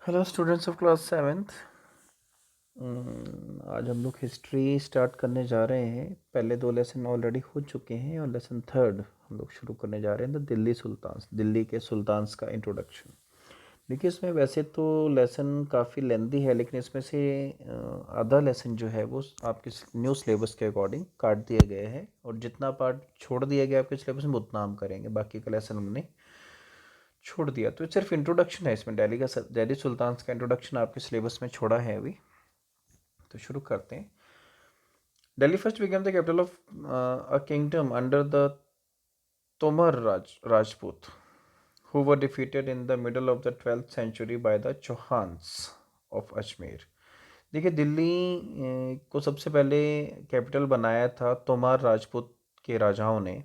Hello students of class seventh. आज हम लोग हिस्ट्री स्टार्ट करने जा रहे हैं। पहले दो लेसन ऑलरेडी हो चुके हैं और लेसन थर्ड हम लोग शुरू करने जा रहे हैं। तो दिल्ली के सुल्तान्स का इंट्रोडक्शन। देखिए, इसमें वैसे तो लेसन काफ़ी लेंदी है, लेकिन इसमें से आधा लेसन जो है वो आपके न्यू सिलेबस के अकॉर्डिंग काट दिया गया है, और जितना पार्ट छोड़ दिया गया आपके सिलेबस में उतना हम करेंगे। बाकी का लेसन हमने छोड़ दिया। तो सिर्फ इंट्रोडक्शन है इसमें। दिल्ली सुल्तान्स का इंट्रोडक्शन आपके सिलेबस में छोड़ा है अभी। तो शुरू करते हैं। Delhi first became the capital of a kingdom under the Tomar Rajput who were defeated in the middle of the 12th century by the Chauhans of Ajmer. देखिए, दिल्ली को सबसे पहले कैपिटल बनाया था तोमार राजपूत के राजाओं ने,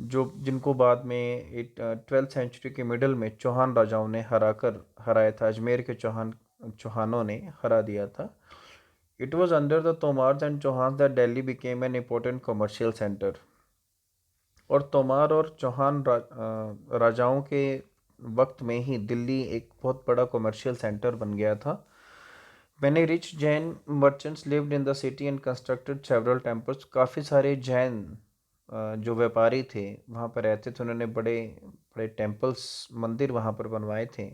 जो जिनको बाद में 12th सेंचुरी के मिडल में चौहान राजाओं ने हराया था। अजमेर के चौहानों ने हरा दिया था। It was under the Tomars and Chauhan that Delhi became an important commercial centre. और तोमार और राजाओं के वक्त में ही दिल्ली एक बहुत बड़ा कमर्शियल सेंटर बन गया था। Many rich Jain merchants lived in the city and constructed several temples. काफ़ी सारे जैन जो व्यापारी थे वहाँ पर रहते थे। उन्होंने बड़े बड़े टेम्पल्स, मंदिर वहाँ पर बनवाए थे।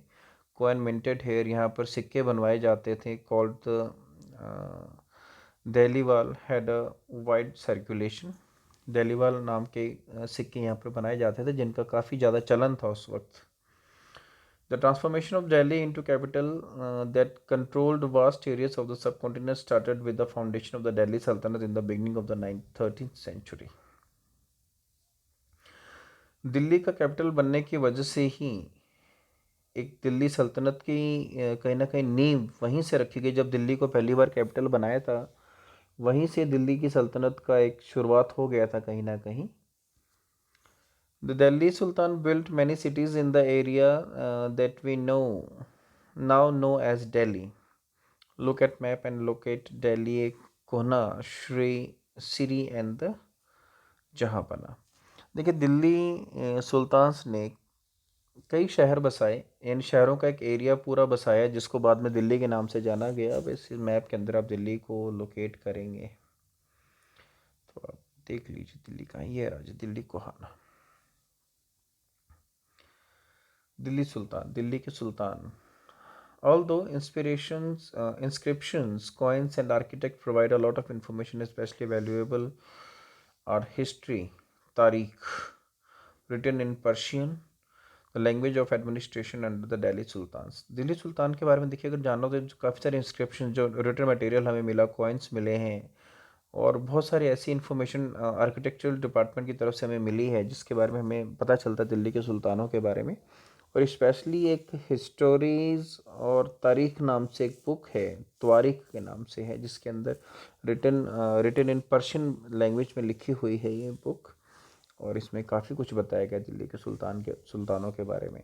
कॉइन मिंटेड हेयर, यहाँ पर सिक्के बनवाए जाते थे। Called Dehliwal had a wide circulation. Dehliwal नाम के सिक्के यहाँ पर बनाए जाते थे, जिनका काफ़ी ज़्यादा चलन था उस वक्त। The transformation of Delhi into capital that controlled vast areas of the subcontinent started with the foundation of the Delhi Sultanate in the beginning of the 13th century. Delhi का कैपिटल बनने की वजह से ही एक दिल्ली सल्तनत की कहीं ना कहीं नींव वहीं से रखी गई। जब दिल्ली को पहली बार कैपिटल बनाया था, वहीं से दिल्ली की सल्तनत का एक शुरुआत हो गया था कहीं ना कहीं। The Delhi Sultan built many cities in the area that we now know as Delhi. Look at map and locate Delhi, Kohna, Shri Siri and the Jahanpanah. देखिए, दिल्ली सुल्तान्स ने कई शहर बसाए। इन शहरों का एक एरिया पूरा बसाया, जिसको बाद में दिल्ली के नाम से जाना गया। अब इस मैप के अंदर आप दिल्ली को लोकेट करेंगे तो आप देख लीजिए दिल्ली कहाँ। ये रहा जी, दिल्ली कोहाना। दिल्ली के सुल्तान। Although inscriptions, coins, and architect provide a lot of information, especially valuable are history, Tariq, written in Persian, the language of administration under the Delhi Sultans. Delhi सुल्तान के बारे में देखिए, अगर जानना हो तो काफ़ी सारे इंस्क्रिप्शन, जो रिटन मटेरियल हमें मिला, कॉइन्स मिले हैं, और बहुत सारी ऐसी इन्फॉर्मेशन आर्किटेक्चरल डिपार्टमेंट की तरफ से हमें मिली है, जिसके बारे में हमें पता चलता है दिल्ली के सुल्तानों के बारे में। और स्पेशली एक हिस्टोरीज और तारीख नाम से एक बुक है, त्वारिख के नाम से है, जिसके अंदर रिटन इन पर्शियन लैंग्वेज में लिखी हुई है ये बुक। और इसमें काफ़ी कुछ बताया गया दिल्ली के सुल्तानों के बारे में।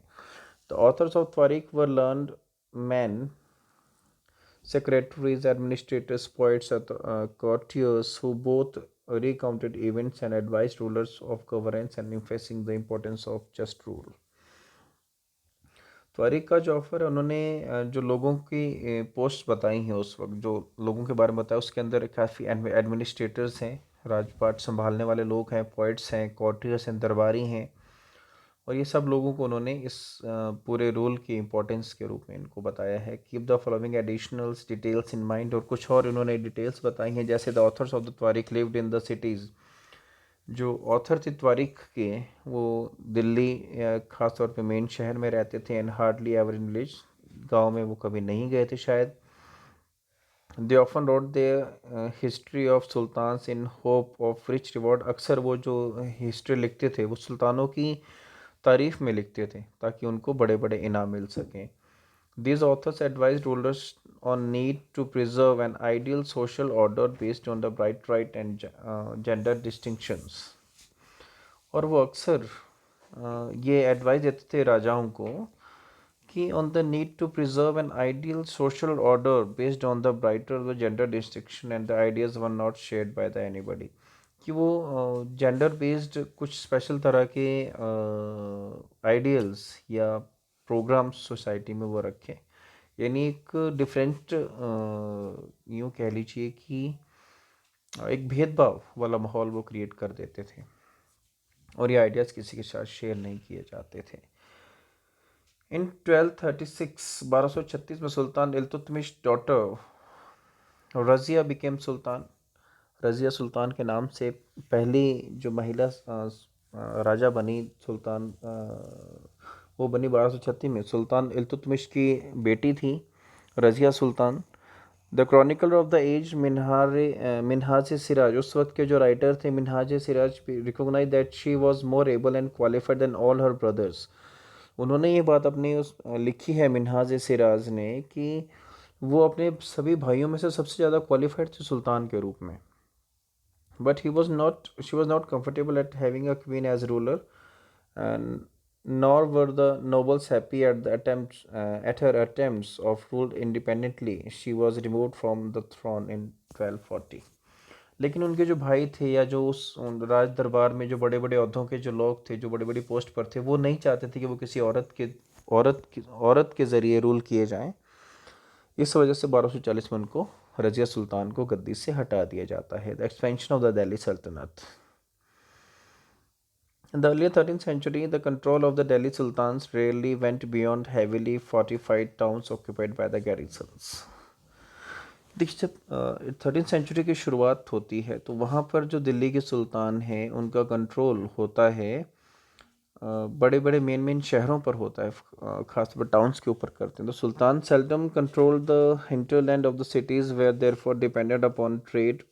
The authors of tawarikh were learned man, secretaries, administrators, poets, courtiers who both recounted events and advised rulers of governance and emphasizing the importance of just rule. त्वरिक का जो ऑफर है, उन्होंने जो लोगों की पोस्ट बताई हैं उस वक्त, जो लोगों के बारे में बताया, उसके अंदर काफ़ी एडमिनिस्ट्रेटर्स हैं, राजपाट संभालने वाले लोग हैं, पोइट्स हैं, कॉर्टियर्स हैं, दरबारी हैं। और ये सब लोगों को उन्होंने इस पूरे रोल की इम्पोर्टेंस के रूप में इनको बताया है। Keep the following additionals details in mind, और कुछ और इन्होंने डिटेल्स बताई हैं, जैसे the authors of the tawarikh lived in the cities. जो ऑथर थे त्वारिख के, वो दिल्ली ख़ास तौर पे मेन शहर में रहते थे। And hardly ever in village, गाँव में वो कभी नहीं गए थे शायद। They often read the history of sultans in hope of rich reward. अक्सर वो जो हिस्ट्री लिखते थे वो सुल्तानों की तारीफ में लिखते थे, ताकि उनको बड़े बड़े इनाम मिल सकें। These authors advised rulers on need to preserve an ideal social order based on the right and gender distinctions. और वो अक्सर ये एडवाइस देते थे राजाओं को कि on the need to preserve an ideal social order based on the brighter gender distinction and the ideas were not shared by the anybody. कि वो जेंडर बेस्ड कुछ स्पेशल तरह के आइडियल्स या प्रोग्राम्स सोसाइटी में वो रखें, यानी एक डिफरेंट यूँ कह लीजिए कि एक भेदभाव वाला माहौल वो क्रिएट कर देते थे और ये आइडियाज़ किसी के साथ शेयर नहीं किए जाते थे। इन 1236 में सुल्तान इल्तुतमिश डॉटर रज़िया बिकेम सुल्तान। रज़िया सुल्तान के नाम से पहली जो महिला राजा बनी सुल्तान वो बनी 1236 में। सुल्तान इल्तुतमिश की बेटी थी Raziya Sultan. The chronicler of the age Minhaj Siraj, उस वक्त के जो राइटर थे Minhaj Siraj, recognise that she was more able and qualified than all her brothers. उन्होंने ये बात अपनी उस लिखी है मिनहाज सिराज ने कि वो अपने सभी भाइयों में से सबसे ज़्यादा क्वालिफाइड थे सुल्तान के रूप में। But she was not comfortable at having a queen as ruler, and nor were the nobles happy at at her attempts of rule independently. She was removed from the throne in 1240. लेकिन उनके जो भाई थे या जो उस राज दरबार में जो बड़े बड़े ओहदों के जो लोग थे, जो बड़ी बड़ी पोस्ट पर थे, वो नहीं चाहते थे कि वो किसी औरत के ज़रिए रूल किए जाएं। इस वजह से 1240 में उनको रज़िया सुल्तान को गद्दी से हटा दिया जाता है। The expansion of the Delhi सल्तनत। In the early 13th century, the control of the Delhi sultans rarely went beyond heavily fortified towns occupied by the garrisons. देखिए, जब 13th सेंचुरी की शुरुआत होती है तो वहाँ पर जो दिल्ली के सुल्तान हैं उनका कंट्रोल होता है बड़े बड़े मेन शहरों पर होता है, खासतौर पर टाउन्स के ऊपर करते हैं। तो sultan seldom control the hinterland of the cities were therefore depended upon trade,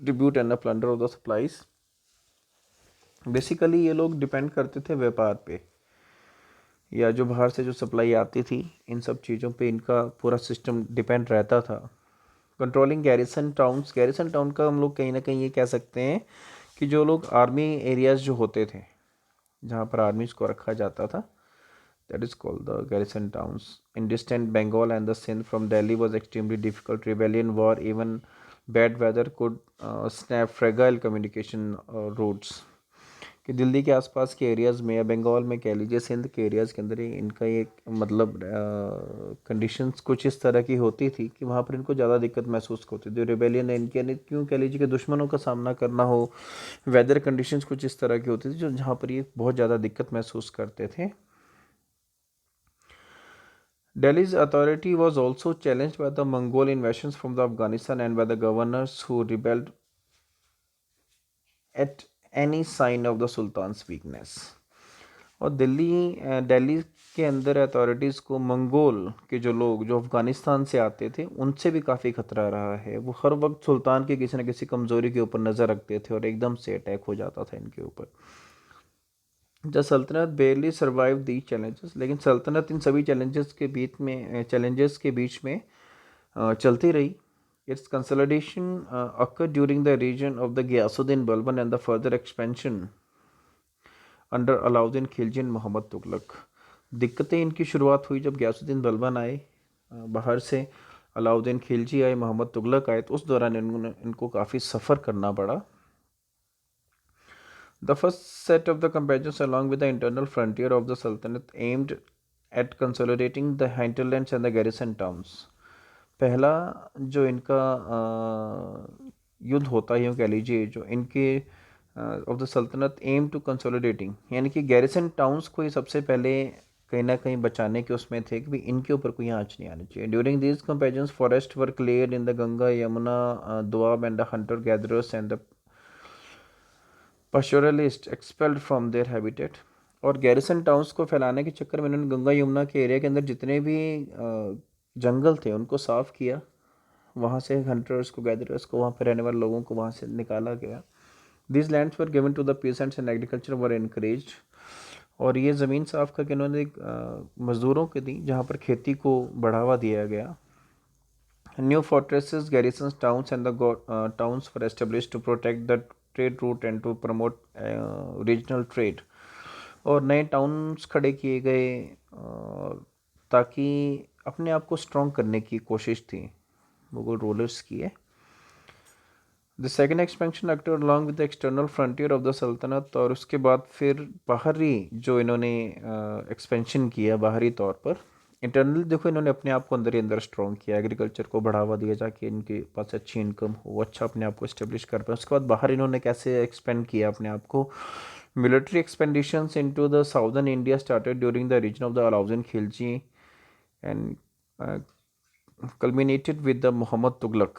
tribute and the plunder of the supplies. Basically ये लोग डिपेंड करते थे व्यापार पे, या जो बाहर से जो सप्लाई आती थी, इन सब चीज़ों पे इनका पूरा सिस्टम डिपेंड रहता था। Controlling garrison towns, garrison town का हम लोग कहीं ना कहीं ये कह सकते हैं कि जो लोग आर्मी एरियाज़ जो होते थे, जहाँ पर आर्मीज़ को रखा जाता था, that is called the garrison towns. In distant Bengal and the Sindh from Delhi was extremely difficult. Rebellion, war, even bad weather could snap fragile communication routes. कि दिल्ली के आसपास के एरियाज़ में या बंगाल में कह लीजिए, सिंध के एरियाज़ के अंदर इनका एक मतलब कंडीशंस कुछ इस तरह की होती थी कि वहाँ पर इनको ज़्यादा दिक्कत महसूस होती थी। रिबेलियन इनके क्यों कह लीजिए कि दुश्मनों का सामना करना हो, वेदर कंडीशंस कुछ इस तरह की होती थी जो जहाँ पर ये बहुत ज़्यादा दिक्कत महसूस करते थे। Delhi's authority was also challenged by the Mongol invasions from the Afghanistan and by the governors who rebelled at any sign of the Sultan's weakness. और दिल्ली के अंदर अथॉरिटीज़ को मंगोल के जो लोग जो अफ़गानिस्तान से आते थे उनसे भी काफ़ी खतरा रहा है। वो हर वक्त सुल्तान की किसी न किसी कमज़ोरी के ऊपर नज़र रखते थे और एकदम से अटैक हो जाता था इनके ऊपर। द सल्तनत बेरली सर्वाइव दी चैलेंजेस, लेकिन सल्तनत इन सभी चैलेंजेस के बीच में चलती रही। It's consolidation occurred during the region of the Ghiyasuddin Balban and the further expansion under Alauddin Khilji and Mohammad Tughlaq. दिक्कतें इनकी शुरुआत हुई जब गयासुद्दीन बलबन आए बाहर से, अलाउद्दीन खिलजी आए, मोहम्मद तुगलक आए, तो उस दौरान इनको काफ़ी सफ़र करना पड़ा। The first set of the campaigns along with the internal frontier of the Sultanate aimed at consolidating the hinterlands and the garrison towns. पहला जो इनका युद्ध होता है, यूँ कह लीजिए, जो इनके ऑफ द सल्तनत एम टू कंसोलिडेटिंग, यानी कि गैरिसन टाउन्स को ही सबसे पहले कहीं ना कहीं बचाने के उसमें थे कि इनके ऊपर कोई आँच नहीं आनी चाहिए। During these comparisons forest were cleared in the Ganga, Yamuna, Doab and the Hunter gatherers and the pastoralists expelled from their habitat। और गैरिसन टाउन्स को फैलाने के चक्कर में इन्होंने गंगा यमुना के एरिया के अंदर जितने भी जंगल थे उनको साफ़ किया, वहाँ से हंटर्स को, गैदरर्स को, वहाँ पर रहने वाले लोगों को वहाँ से निकाला गया। These lands were given to the peasants and agriculture were encouraged। और ये ज़मीन साफ़ करके इन्होंने मज़दूरों को दी जहाँ पर खेती को बढ़ावा दिया गया। New fortresses, garrisons, towns and the towns were established to protect the trade route and to promote regional trade। और नए टाउन्स खड़े किए गए ताकि अपने आप को स्ट्रॉन्ग करने की कोशिश थी मुगल रूलर्स की है। The second expansion occurred along with the external frontier of the Saltanat. और उसके बाद फिर बाहरी जो इन्होंने एक्सपेंशन किया बाहरी तौर पर, इंटरनली देखो इन्होंने अपने आप को अंदर ही अंदर स्ट्रॉन्ग किया, एग्रीकल्चर को बढ़ावा दिया जाके इनके पास अच्छी इनकम हो, वो अच्छा अपने आप को इस्टेब्लिश कर पाए। उसके बाद बाहर इन्होंने कैसे एक्सपेंड किया अपने आप को। Military expeditions into the southern India started during the region of the Alauddin Khilji and culminated with the Mohammad Tughlaq.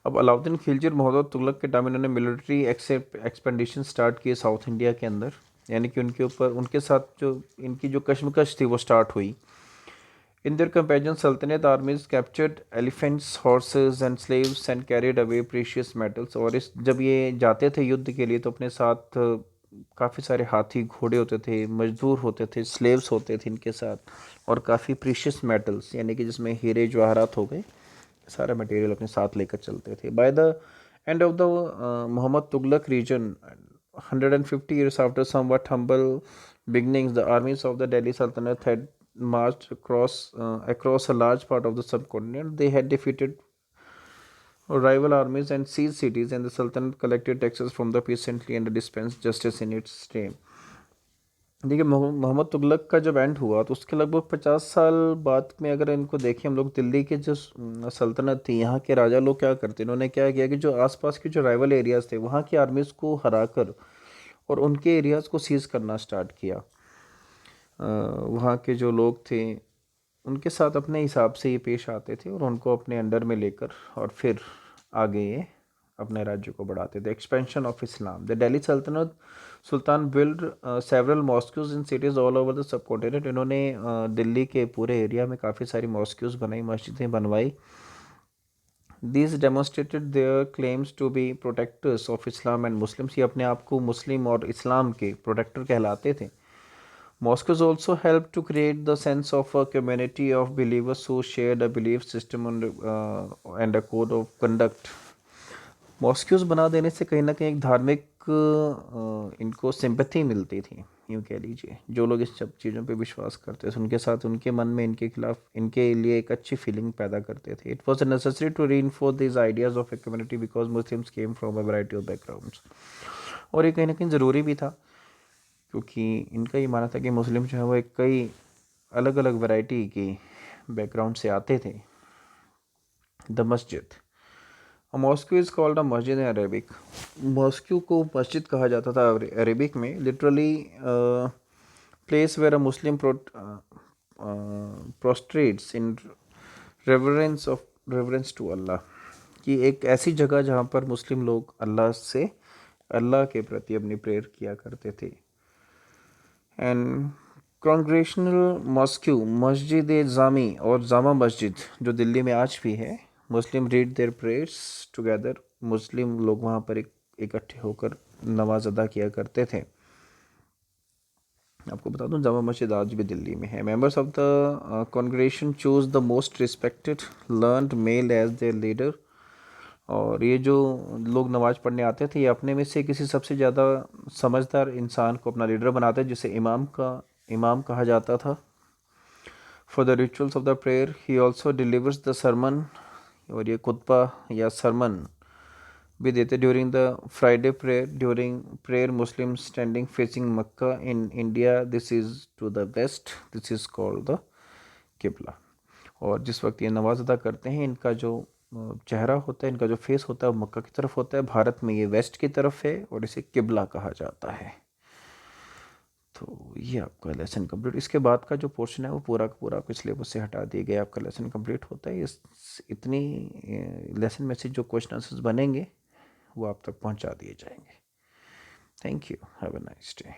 अब अलाउद्दीन खिलजी और मोहम्मद तुगलक के टाइम इन्होंने मिलिट्री एक्सपेंडिशन स्टार्ट किए साउथ इंडिया के अंदर, यानी कि उनके ऊपर उनके साथ जो इनकी जो कश्मकश थी वो स्टार्ट हुई। इन देयर कंपेरिजन सल्तनत आर्मीज captured elephants, horses and slaves and carried away precious metals. और इस जब ये जाते थे युद्ध के लिए तो अपने साथ काफ़ी सारे हाथी घोड़े होते थे, मजदूर होते थे, स्लेव्स होते थे इनके साथ, और काफ़ी प्रीशियस मेटल्स यानी कि जिसमें हीरे जवाहरात हो गए, सारा मटेरियल अपने साथ लेकर चलते थे। By the end of the Mohammad Tughlaq region 150 years after somewhat humble beginnings, the armies of the Delhi Sultanate had marched across a large part of the subcontinent. They had defeated rival armies and seized cities, and the Sultanate collected taxes from the peasantry and dispensed justice in its name. देखिए मोहम्मद तुगलक का जब and हुआ तो उसके लगभग 50 साल बाद में अगर इनको देखें हम लोग, दिल्ली के जो सल्तनत थी, यहाँ के राजा लोग क्या करते, इन्होंने क्या किया कि जो आसपास के जो राइवल एरियाज़ थे वहाँ की आर्मीज़ को हराकर और उनके एरियाज़ को सीज़ करना स्टार्ट किया। वहाँ के जो लोग थे उनके साथ अपने हिसाब से ये पेश आते थे और उनको अपने अंडर में लेकर और फिर आगे ये अपने राज्य को बढ़ाते थे। Expansion of Islam. The Delhi Saltanat sultan build several mosques in cities all over the subcontinent. इन्होंने दिल्ली के पूरे एरिया में काफ़ी सारी मॉस्क्यूज बनाई, मस्जिदें बनवाई। These demonstrated their claims to be protectors of Islam and Muslims। ये अपने आप को मुस्लिम और इस्लाम के प्रोटेक्टर कहलाते थे। Mosques also helped to create the sense of a community of believers who shared a belief system and a code of conduct। मॉस्क्यूज बना देने से कहीं ना कहीं एक धार्मिक इनको सिंपैथी मिलती थी, यूँ कह लीजिए। जो लोग इस सब चीज़ों पे विश्वास करते थे उनके साथ उनके मन में इनके खिलाफ इनके लिए एक अच्छी फीलिंग पैदा करते थे। It was necessary to reinforce this ideas of a community because Muslims came from a variety of backgrounds. और ये कहीं ना कहीं ज़रूरी भी था क्योंकि इनका ये मानना था कि मुस्लिम जो है वो एक कई अलग अलग वैरायटी की बैकग्राउंड से आते थे। द मस्जिद। मॉस्को इज़ कॉल्ड अ मस्जिद इन अरेबिक। मॉस्को को मस्जिद कहा जाता था अरेबिक में, literally place where a Muslim prostrates in reverence to Allah. कि एक ऐसी जगह जहाँ पर मुस्लिम लोग अल्लाह के प्रति अपनी प्रेयर किया करते थे। एंड कॉन्ग्रेशनल मॉस्क्यू, मस्जिद जामी और जामा मस्जिद जो दिल्ली में आज भी है। मुस्लिम रीड देयर प्रेयर्स टुगेदर। मुस्लिम लोग वहाँ पर इकट्ठे होकर नमाज अदा किया करते थे। आपको बता दूं जामा मस्जिद आज भी दिल्ली में है। Members of the congregation choose the most respected learned male as their leader. और ये जो लोग नमाज पढ़ने आते थे ये अपने में से किसी सबसे ज़्यादा समझदार इंसान को अपना लीडर बनाते, जिसे इमाम कहा जाता था। For the rituals of the prayer he also delivers the sermon. और ये खुतबा या सरमन भी देते during the Friday prayer. During prayer Muslim standing facing Mecca in India, this is to the west, this is called the किबला। और जिस वक्त ये नमाज अदा करते हैं इनका जो चेहरा होता है, इनका जो फेस होता है वो मक्का की तरफ होता है। भारत में ये वेस्ट की तरफ है और इसे किबला कहा जाता है। तो ये आपका लेसन कंप्लीट। इसके बाद का जो पोर्शन है वो पूरा का पूरा आपके सिलेबस से हटा दिए गए, आपका लेसन कंप्लीट होता है। इस इतनी लेसन में से जो क्वेश्चन आंसर्स बनेंगे वो आप तक पहुंचा दिए जाएंगे। Thank you, have a nice day.